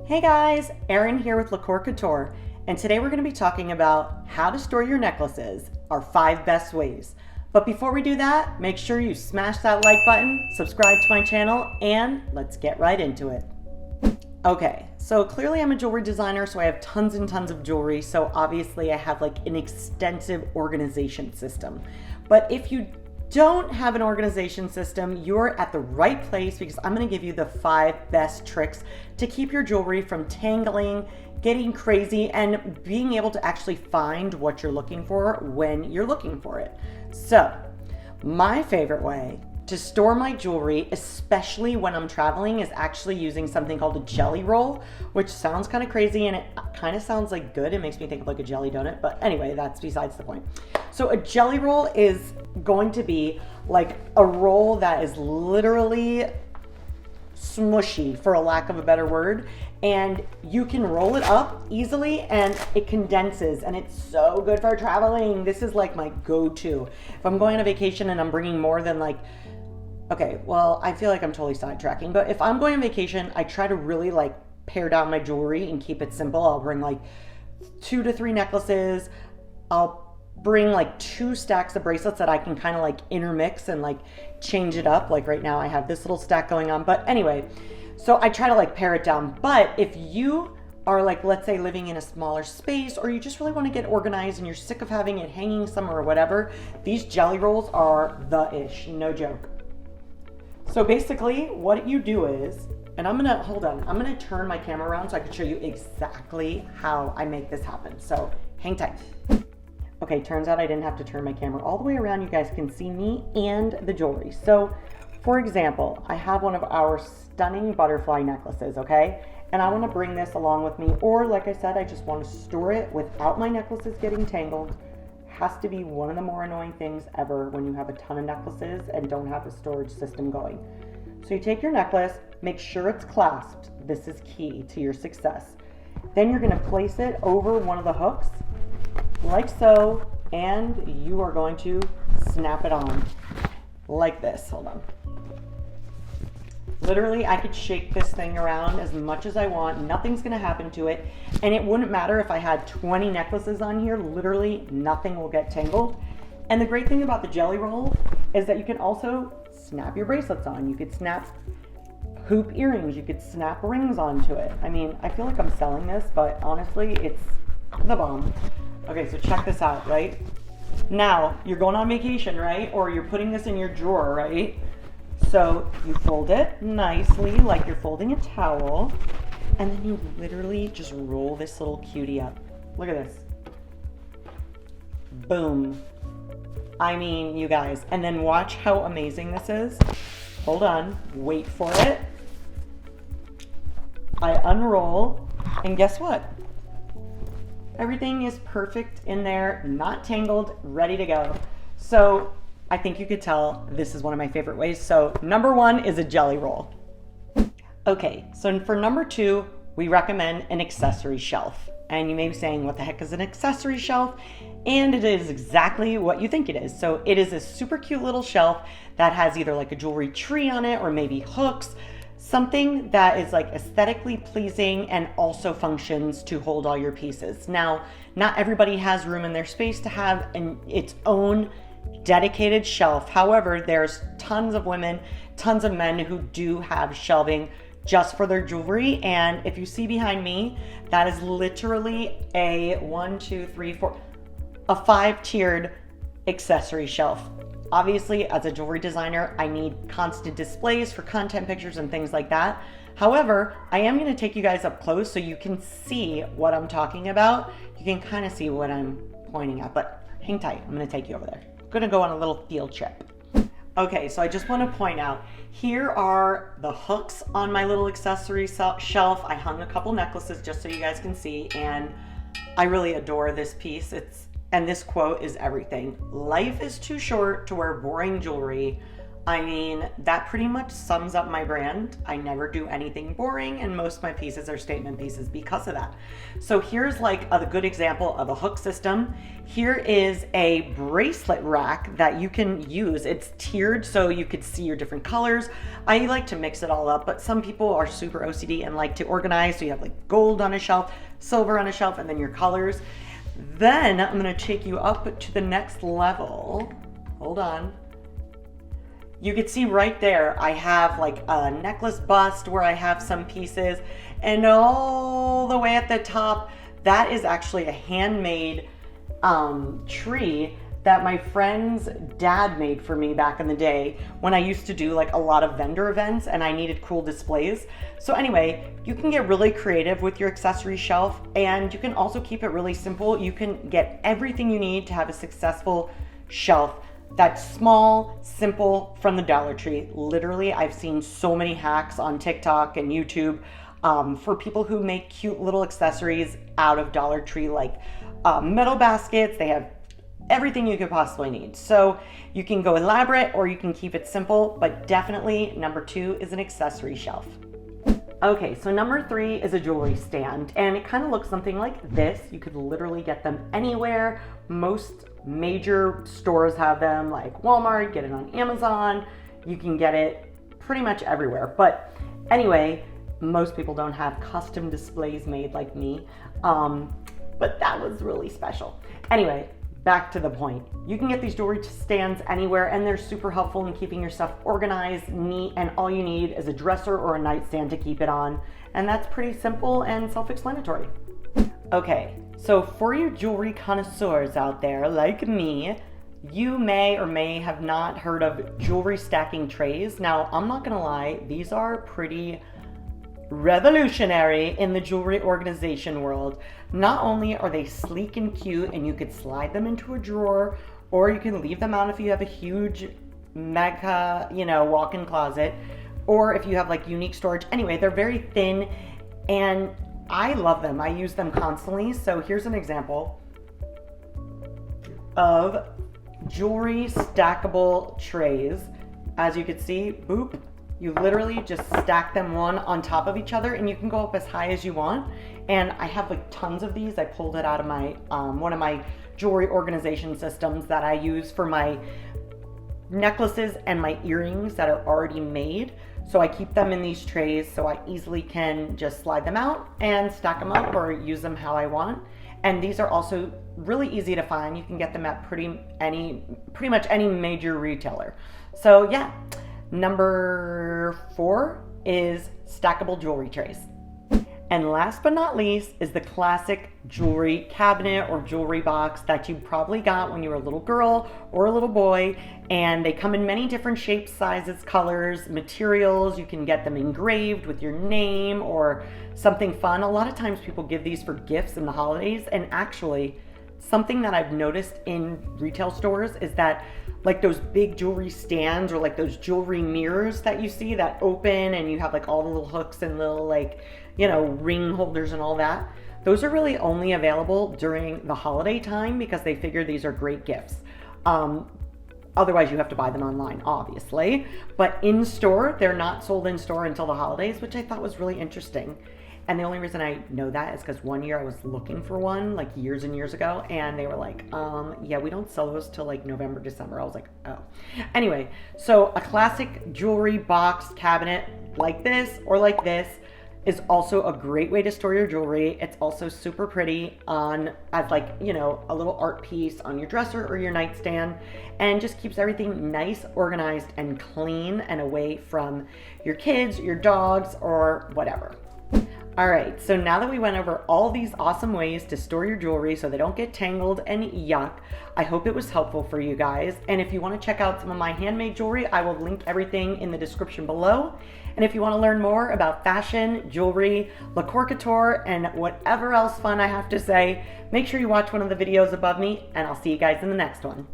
Hey guys, Erin here with LaCkore Couture, and today we're going to be talking about how to store your necklaces, our 5 best ways. But before we do that, make sure you smash that like button, subscribe to my channel, and let's get right into it. Okay, so clearly I'm a jewelry designer, so I have tons and tons of jewelry, so obviously I have like an extensive organization system. But if you don't have an organization system, you're at the right place because I'm going to give you the 5 best tricks to keep your jewelry from tangling, getting crazy, and being able to actually find what you're looking for when you're looking for it. So, my favorite way to store my jewelry, especially when I'm traveling, is actually using something called a jelly roll, which sounds kind of crazy and it kind of sounds like good. It makes me think of like a jelly donut, but anyway, that's besides the point. So a jelly roll is going to be like a roll that is literally smushy, for a lack of a better word, and you can roll it up easily and it condenses, and it's so good for traveling. This is like my go-to. If I'm going on a vacation and I'm bringing more than like, okay, well, I feel like I'm totally sidetracking, but if I'm going on vacation, I try to really like pare down my jewelry and keep it simple. I'll bring like 2 to 3 necklaces. I'll bring like 2 stacks of bracelets that I can kind of like intermix and like change it up. Like right now I have this little stack going on, but anyway, so I try to like pare it down. But if you are like, let's say, living in a smaller space, or you just really want to get organized and you're sick of having it hanging somewhere or whatever, these jelly rolls are the ish, no joke. So basically what you do is, and I'm gonna turn my camera around so I can show you exactly how I make this happen. So hang tight. Okay, turns out I didn't have to turn my camera all the way around. You guys can see me and the jewelry. So for example, I have one of our stunning butterfly necklaces, okay? And I wanna bring this along with me, or like I said, I just wanna store it without my necklaces getting tangled. Has to be one of the more annoying things ever when you have a ton of necklaces and don't have a storage system going. So you take your necklace, make sure it's clasped. This is key to your success. Then you're going to place it over one of the hooks like so, and you are going to snap it on like this. Hold on. Literally, I could shake this thing around as much as I want. Nothing's going to happen to it. And it wouldn't matter if I had 20 necklaces on here. Literally, nothing will get tangled. And the great thing about the jelly roll is that you can also snap your bracelets on. You could snap hoop earrings. You could snap rings onto it. I mean, I feel like I'm selling this, but honestly, it's the bomb. Okay, so check this out, right? Now, you're going on vacation, right? Or you're putting this in your drawer, right? So you fold it nicely like you're folding a towel, and then you literally just roll this little cutie up. Look at this. Boom. I mean, you guys, and then watch how amazing this is. Hold on, wait for it. I unroll, and guess what? Everything is perfect in there, not tangled, ready to go. So I think you could tell this is one of my favorite ways. So number 1 is a jelly roll. Okay, so for number 2, we recommend an accessory shelf. And you may be saying, what the heck is an accessory shelf? And it is exactly what you think it is. So it is a super cute little shelf that has either like a jewelry tree on it or maybe hooks, something that is like aesthetically pleasing and also functions to hold all your pieces. Now, not everybody has room in their space to have its own dedicated shelf. However, there's tons of women, tons of men who do have shelving just for their jewelry. And if you see behind me, that is literally a 5-tiered accessory shelf. Obviously, as a jewelry designer, I need constant displays for content pictures and things like that. However, I am going to take you guys up close so you can see what I'm talking about. You can kind of see what I'm pointing at, but hang tight. I'm going to take you over there. I'm going to go on a little field trip. Okay, so I just want to point out, here are the hooks on my little accessory shelf. I hung a couple necklaces just so you guys can see, and I really adore this piece. And this quote is everything. Life is too short to wear boring jewelry. I mean, that pretty much sums up my brand. I never do anything boring, and most of my pieces are statement pieces because of that. So here's like a good example of a hook system. Here is a bracelet rack that you can use. It's tiered so you could see your different colors. I like to mix it all up, but some people are super OCD and like to organize. So you have like gold on a shelf, silver on a shelf, and then your colors. Then I'm gonna take you up to the next level. Hold on. You can see right there, I have like a necklace bust where I have some pieces, and all the way at the top, that is actually a handmade tree that my friend's dad made for me back in the day when I used to do like a lot of vendor events and I needed cool displays. So anyway, you can get really creative with your accessory shelf, and you can also keep it really simple. You can get everything you need to have a successful shelf that's small, simple, from the Dollar Tree. Literally, I've seen so many hacks on TikTok and YouTube for people who make cute little accessories out of Dollar Tree, like metal baskets. They have everything you could possibly need. So you can go elaborate or you can keep it simple, but definitely number 2 is an accessory shelf. Okay, so number 3 is a jewelry stand, and it kind of looks something like this. You could literally get them anywhere. Most major stores have them, like Walmart, get it on Amazon. You can get it pretty much everywhere. But anyway, most people don't have custom displays made like me, but that was really special. Anyway, back to the point. You can get these jewelry stands anywhere, and they're super helpful in keeping your stuff organized, neat, and all you need is a dresser or a nightstand to keep it on. And that's pretty simple and self-explanatory. Okay, so for you jewelry connoisseurs out there like me, you may or may have not heard of jewelry stacking trays. Now, I'm not gonna lie, these are pretty revolutionary in the jewelry organization world. Not only are they sleek and cute, and you could slide them into a drawer, or you can leave them out if you have a huge mega, walk-in closet, or if you have like unique storage. Anyway, they're very thin, and I love them. I use them constantly. So here's an example of jewelry stackable trays. As you can see, boop, you literally just stack them one on top of each other, and you can go up as high as you want. And I have like tons of these. I pulled it out of my one of my jewelry organization systems that I use for my necklaces and my earrings that are already made. So I keep them in these trays so I easily can just slide them out and stack them up or use them how I want. And these are also really easy to find. You can get them at pretty much any major retailer. So yeah, number 4 is stackable jewelry trays. And last but not least is the classic jewelry cabinet or jewelry box that you probably got when you were a little girl or a little boy. And they come in many different shapes, sizes, colors, materials. You can get them engraved with your name or something fun. A lot of times people give these for gifts in the holidays. And actually, something that I've noticed in retail stores is that like those big jewelry stands or like those jewelry mirrors that you see that open and you have like all the little hooks and little like, ring holders and all that. Those are really only available during the holiday time because they figure these are great gifts. Otherwise you have to buy them online, obviously. But in store, they're not sold in store until the holidays, which I thought was really interesting. And the only reason I know that is because one year I was looking for one like years and years ago, and they were like, yeah, we don't sell those till like November, December. I was like, oh. Anyway, so a classic jewelry box cabinet like this or like this is also a great way to store your jewelry. It's also super pretty as like, a little art piece on your dresser or your nightstand, and just keeps everything nice, organized, and clean and away from your kids, your dogs, or whatever. All right, so now that we went over all these awesome ways to store your jewelry so they don't get tangled and yuck, I hope it was helpful for you guys. And if you want to check out some of my handmade jewelry, I will link everything in the description below. And if you want to learn more about fashion, jewelry, LaCkore Couture, and whatever else fun I have to say, make sure you watch one of the videos above me, and I'll see you guys in the next one.